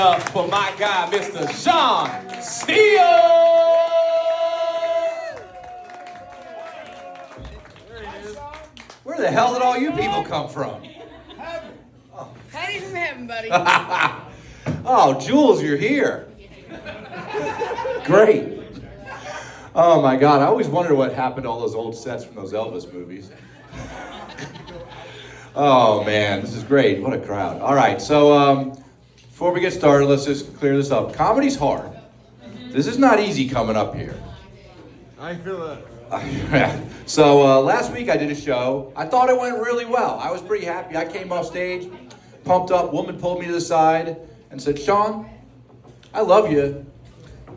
Up for my guy, Mr. Sean Steele. Where the hell did all you people come from? Heaven from heaven, buddy. Oh, Jules, you're here. Great. Oh my God, I always wondered what happened to all those old sets from those Elvis movies. Oh man, this is great. What a crowd. All right, so before we get started, let's just clear this up. Comedy's hard. This is not easy coming up here. I feel that. So last week I did a show. I thought it went really well. I was pretty happy. I came off stage, pumped up. Woman pulled me to the side and said, "Sean, I love you,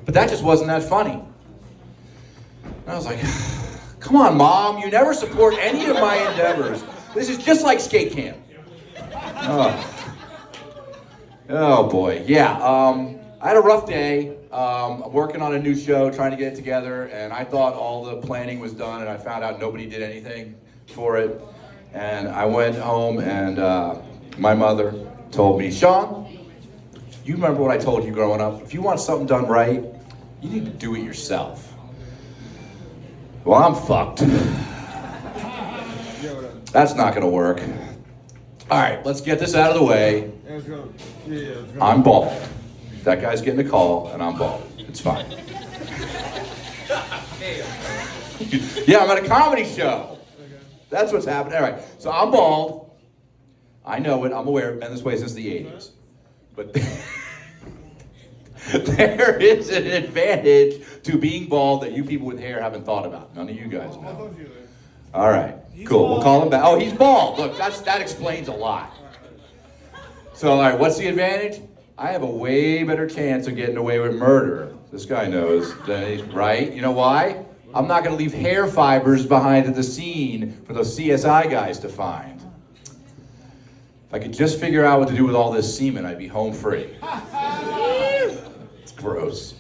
but that just wasn't that funny." And I was like, "Come on, Mom. You never support any of my endeavors. This is just like skate camp." Oh boy, yeah. I had a rough day. I'm working on a new show, trying to get it together, and I thought all the planning was done, and I found out nobody did anything for it. And I went home, and my mother told me, "Sean, you remember what I told you growing up? If you want something done right, you need to do it yourself." Well, I'm fucked. That's not gonna work. All right, let's get this out of the way. I'm bald. That guy's getting a call, and I'm bald. It's fine. Yeah, I'm at a comedy show. That's what's happening. All right, so I'm bald. I know it. I'm aware. I've been this way since the 80s. But there is an advantage to being bald that you people with hair haven't thought about. None of you guys know. All right, cool. We'll call him back. Oh, he's bald. Look, that explains a lot. So, all right, what's the advantage? I have a way better chance of getting away with murder. This guy knows, right? You know why? I'm not going to leave hair fibers behind at the scene for those CSI guys to find. If I could just figure out what to do with all this semen, I'd be home free. It's gross.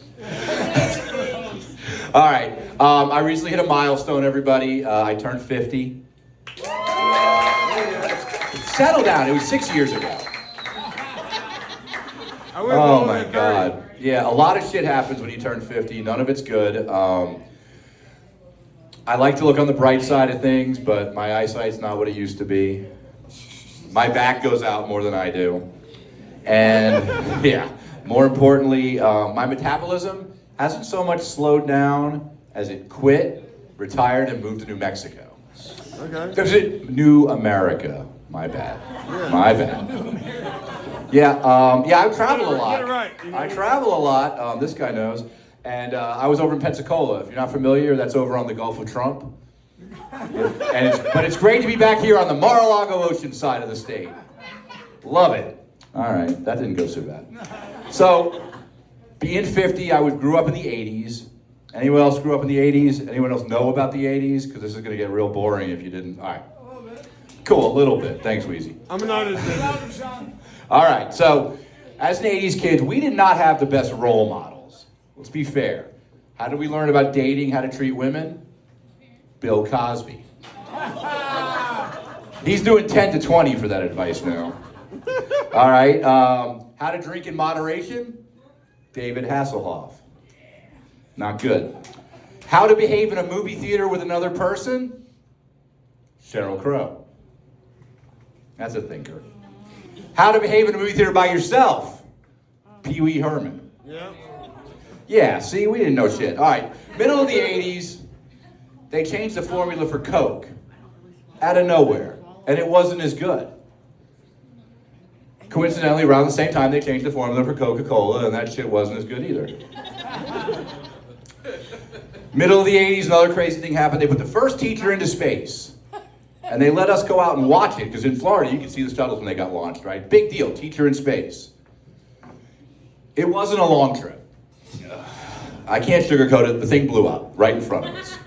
All right, I recently hit a milestone, everybody. I turned 50. Settle down, it was 6 years ago. Oh my God. Yeah, a lot of shit happens when you turn 50. None of it's good. I like to look on the bright side of things, but my eyesight's not what it used to be. My back goes out more than I do. And yeah, more importantly, my metabolism hasn't so much slowed down as it quit, retired, and moved to New Mexico. Okay. New America. My bad. Yeah. My bad. Yeah, I travel a lot. I travel a lot. This guy knows. And I was over in Pensacola. If you're not familiar, that's over on the Gulf of Trump. But it's great to be back here on the Mar-a-Lago Ocean side of the state. Love it. All right, that didn't go so bad. So, being 50, I grew up in the 80s. Anyone else grew up in the 80s? Anyone else know about the 80s? Because this is going to get real boring if you didn't. All right. Cool, a little bit. Thanks, Wheezy. I'm an artist. All right, so as an 80s kid, we did not have the best role models. Let's be fair. How did we learn about dating, how to treat women? Bill Cosby. He's doing 10 to 20 for that advice now. All right, how to drink in moderation? David Hasselhoff. Not good. How to behave in a movie theater with another person? Sheryl Crow. That's a thinker. How to behave in a movie theater by yourself? Pee Wee Herman. Yeah, see, we didn't know shit. All right, middle of the 80s, they changed the formula for Coke out of nowhere, and it wasn't as good. Coincidentally, around the same time, they changed the formula for Coca-Cola, and that shit wasn't as good either. Middle of the 80s, another crazy thing happened. They put the first teacher into space. And they let us go out and watch it, because in Florida, you could see the shuttles when they got launched, right? Big deal, teacher in space. It wasn't a long trip. I can't sugarcoat it, the thing blew up right in front of us.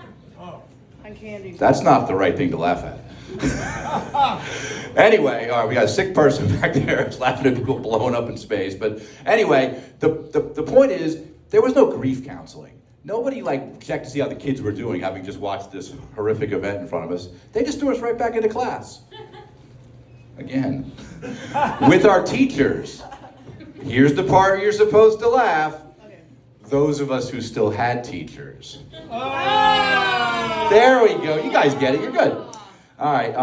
That's not the right thing to laugh at. Anyway, all right, we got a sick person back there laughing at people blowing up in space. But anyway, the point is, there was no grief counseling. Nobody checked to see how the kids were doing, having just watched this horrific event in front of us. They just threw us right back into class. Again. With our teachers. Here's the part you're supposed to laugh. Those of us who still had teachers. Oh. There we go. You guys get it. You're good. All right.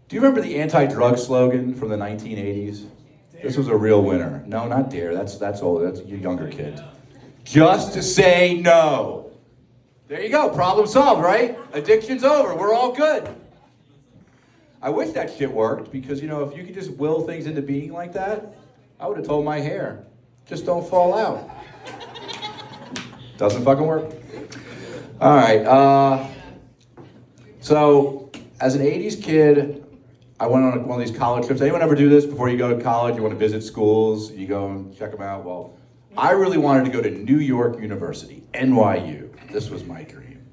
Do you remember the anti-drug slogan from the 1980s? This was a real winner. No, not dare. That's old. That's you younger kids. Just to say no. There you go. Problem solved, right? Addiction's over. We're all good. I wish that shit worked because, you know, if you could just will things into being like that, I would have told my hair, just don't fall out. Doesn't fucking work. All right. So, as an 80s kid, I went on one of these college trips. Anyone ever do this before you go to college? You want to visit schools, you go and check them out? Well, I really wanted to go to New York University, NYU. This was my dream.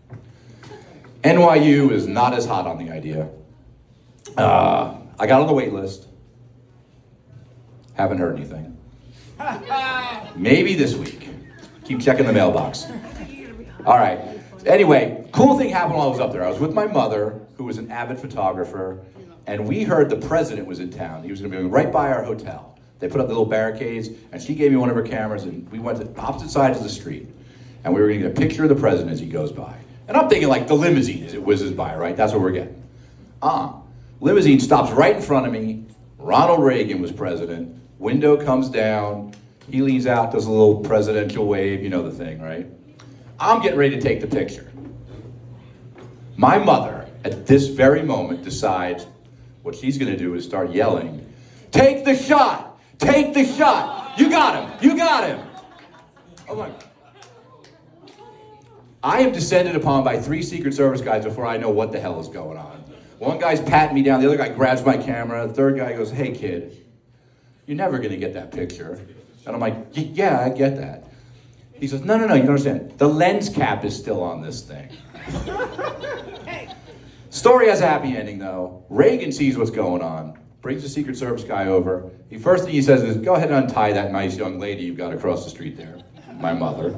NYU is not as hot on the idea. I got on the wait list. Haven't heard anything. Maybe this week. Keep checking the mailbox. All right. Anyway, cool thing happened while I was up there. I was with my mother, who was an avid photographer, and we heard the president was in town. He was going to be right by our hotel. They put up the little barricades, and she gave me one of her cameras, and we went to opposite sides of the street, and we were going to get a picture of the president as he goes by. And I'm thinking like the limousine as it whizzes by, right? That's what we're getting. Limousine stops right in front of me. Ronald Reagan was president. Window comes down. He leans out, does a little presidential wave. You know the thing, right? I'm getting ready to take the picture. My mother, at this very moment, decides what she's going to do is start yelling, "Take the shot! Take the shot! You got him! You got him!" I'm like, I am descended upon by 3 Secret Service guys before I know what the hell is going on. One guy's patting me down, the other guy grabs my camera, the third guy goes, "Hey kid, you're never gonna get that picture." And I'm like, "Yeah, I get that." He says, no, you don't understand. The lens cap is still on this thing. Story has a happy ending though. Reagan sees what's going on, brings the Secret Service guy over. The first thing he says is, "Go ahead and untie that nice young lady you've got across the street there," my mother.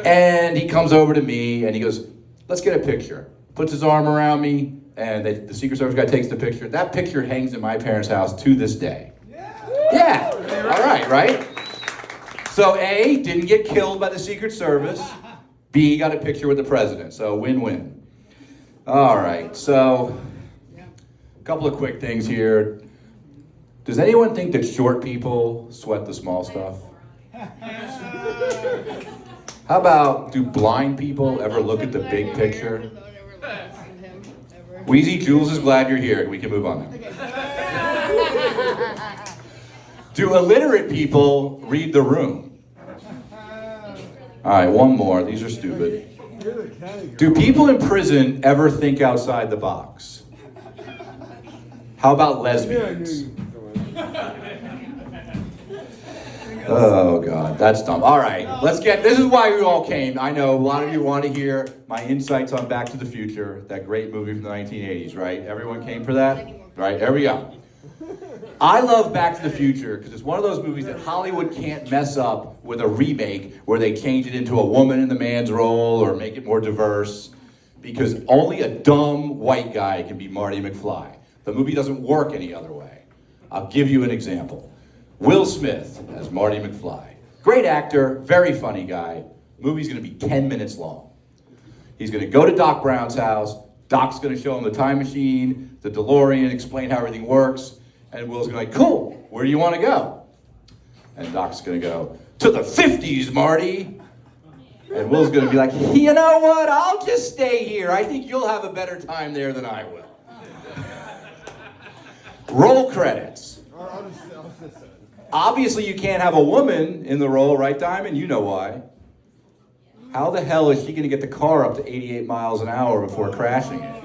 And he comes over to me and he goes, "Let's get a picture." Puts his arm around me and the Secret Service guy takes the picture. That picture hangs in my parents' house to this day. Yeah, all right? So A, didn't get killed by the Secret Service. B, got a picture with the president, so win-win. All right, so a couple of quick things here. Does anyone think that short people sweat the small stuff? How about, do blind people ever look at the big picture? Wheezy, Jules is glad you're here. We can move on now. Do illiterate people read the room? All right, one more. These are stupid. Do people in prison ever think outside the box? How about lesbians? Oh God, that's dumb. All right, this is why we all came. I know a lot of you want to hear my insights on Back to the Future, that great movie from the 1980s, right? Everyone came for that? Right, there we go. I love Back to the Future because it's one of those movies that Hollywood can't mess up with a remake where they change it into a woman in the man's role or make it more diverse, because only a dumb white guy can be Marty McFly. The movie doesn't work any other way. I'll give you an example. Will Smith as Marty McFly. Great actor, very funny guy. Movie's gonna be 10 minutes long. He's gonna go to Doc Brown's house. Doc's gonna show him the time machine, the DeLorean, explain how everything works. And Will's gonna be like, "Cool, where do you wanna go?" And Doc's gonna go, "To the 50s, Marty." And Will's gonna be like, "You know what, I'll just stay here. I think you'll have a better time there than I will." Roll credits. Obviously you can't have a woman in the role, right, Diamond? You know why. How the hell is she gonna get the car up to 88 miles an hour before crashing it?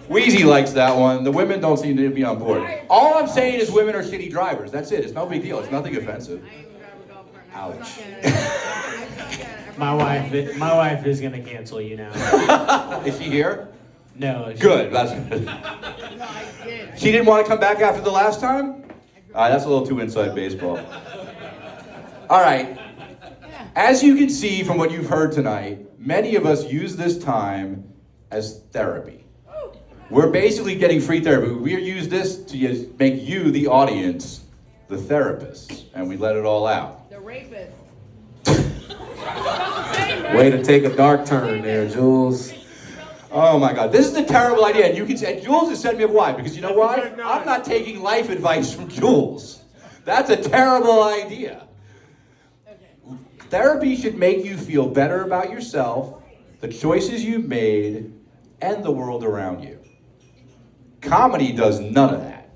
Wheezy likes that one. The women don't seem to be on board. All I'm saying is women are shitty drivers. That's it. It's no big deal. It's nothing offensive. Ouch. My wife is gonna cancel you now. Is she here? No. Good. That's good. She didn't want to come back after the last time? All right, that's a little too inside baseball. All right. As you can see from what you've heard tonight, many of us use this time as therapy. We're basically getting free therapy. We use this to make you, the audience, the therapist, and we let it all out. The rapist. Way to take a dark turn there, Jules. Oh my God, this is a terrible idea. And you can say, Jules has set me up. Why? Because you know why? I'm not taking life advice from Jules. That's a terrible idea. Therapy should make you feel better about yourself, the choices you've made, and the world around you. Comedy does none of that.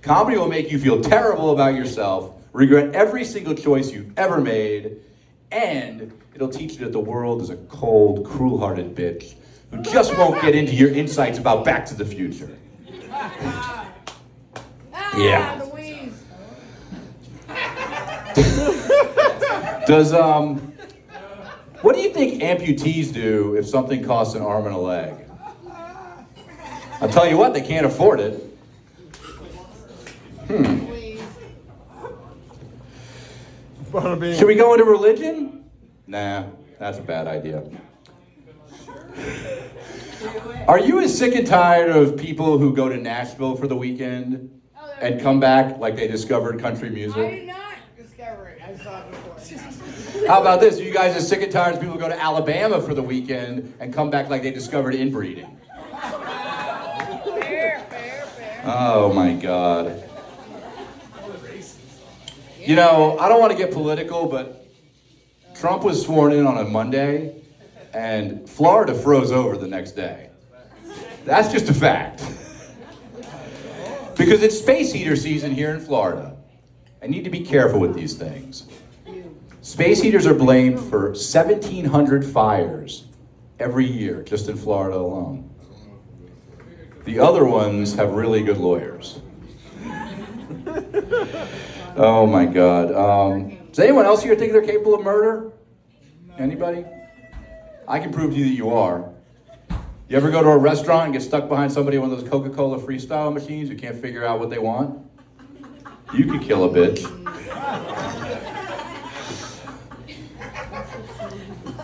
Comedy will make you feel terrible about yourself, regret every single choice you've ever made, and it'll teach you that the world is a cold, cruel-hearted bitch who just won't get into your insights about Back to the Future. Yeah. Louise. Does, what do you think amputees do if something costs an arm and a leg? I'll tell you what, they can't afford it. Louise. Should we go into religion? Nah, that's a bad idea. Are you as sick and tired of people who go to Nashville for the weekend and come back like they discovered country I music? did not discover it. I saw it before. How about this? Are you guys as sick and tired of people who go to Alabama for the weekend and come back like they discovered inbreeding? Fair. Oh my God. You know, I don't want to get political, but Trump was sworn in on a Monday, and Florida froze over the next day. That's just a fact. Because it's space heater season here in Florida. I need to be careful with these things. Space heaters are blamed for 1,700 fires every year, just in Florida alone. The other ones have really good lawyers. Oh my God. Does anyone else here think they're capable of murder? Anybody? I can prove to you that you are. You ever go to a restaurant and get stuck behind somebody in one of those Coca-Cola freestyle machines who can't figure out what they want? You could kill a bitch.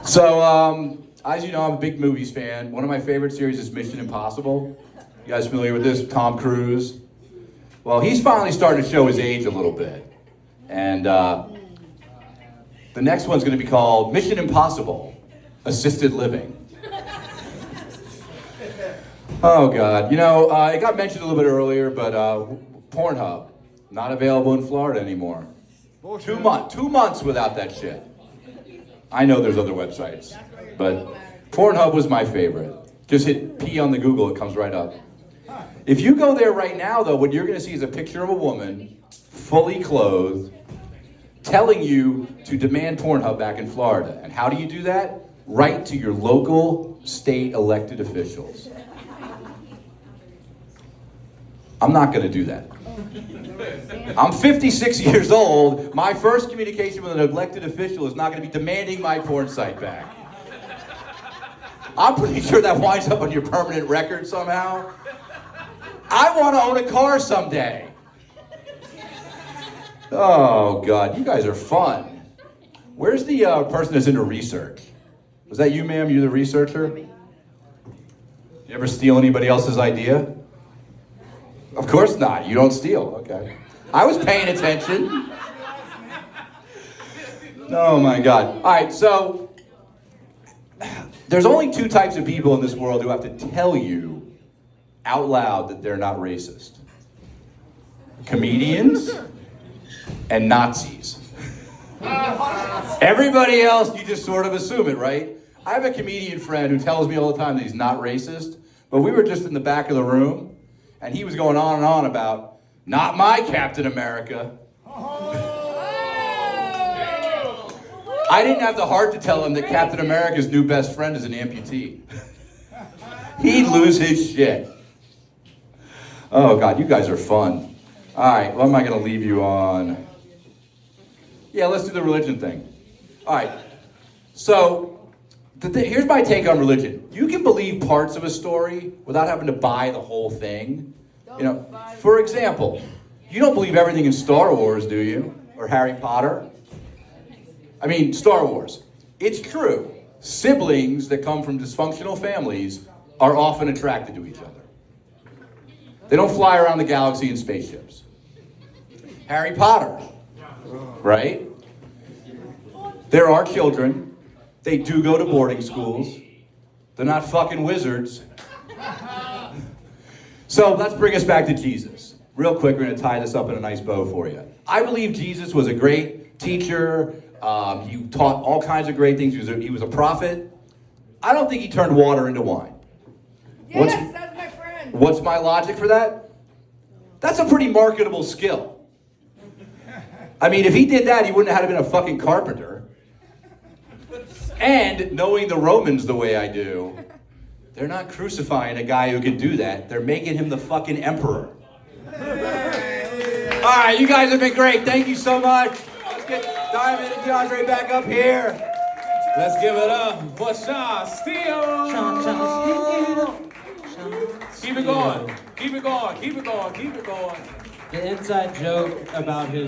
So, as you know, I'm a big movies fan. One of my favorite series is Mission Impossible. You guys familiar with this? Tom Cruise. Well, he's finally starting to show his age a little bit. And the next one's going to be called Mission Impossible, Assisted Living. Oh, God. You know, it got mentioned a little bit earlier, but Pornhub, not available in Florida anymore. 2 months without that shit. I know there's other websites, but Pornhub was my favorite. Just hit P on the Google, it comes right up. If you go there right now, though, what you're going to see is a picture of a woman, fully clothed, telling you to demand Pornhub back in Florida. And how do you do that? Write to your local state elected officials. I'm not going to do that. I'm 56 years old. My first communication with an elected official is not going to be demanding my porn site back. I'm pretty sure that winds up on your permanent record somehow. I want to own a car someday. Oh, God, you guys are fun. Where's the person that's into research? Was that you, ma'am? You the researcher? You ever steal anybody else's idea? Of course not. You don't steal. Okay. I was paying attention. Oh, my God. All right, so there's only two types of people in this world who have to tell you out loud that they're not racist. Comedians and Nazis. Everybody else, you just sort of assume it, right? I have a comedian friend who tells me all the time that he's not racist, but we were just in the back of the room, and he was going on and on about, not my Captain America. I didn't have the heart to tell him that Captain America's new best friend is an amputee. He'd lose his shit. Oh, God, you guys are fun. All right, what am I going to leave you on? Yeah, let's do the religion thing. All right, so here's my take on religion. You can believe parts of a story without having to buy the whole thing. You know, for example, you don't believe everything in Star Wars, do you? Or Harry Potter? I mean, Star Wars. It's true. Siblings that come from dysfunctional families are often attracted to each other. They don't fly around the galaxy in spaceships. Harry Potter, right? There are children. They do go to boarding schools. They're not fucking wizards. So let's bring us back to Jesus. Real quick, we're going to tie this up in a nice bow for you. I believe Jesus was a great teacher. He taught all kinds of great things. He was a prophet. I don't think he turned water into wine. Yes, that's my friend. What's my logic for that? That's a pretty marketable skill. I mean, if he did that, he wouldn't have been a fucking carpenter. And knowing the Romans the way I do, they're not crucifying a guy who can do that. They're making him the fucking emperor. All right, you guys have been great. Thank you so much. Let's get Diamond and Deandre back up here. Let's give it up for Sean Steele. Keep it going. Keep it going. Keep it going. Keep it going. The inside joke about his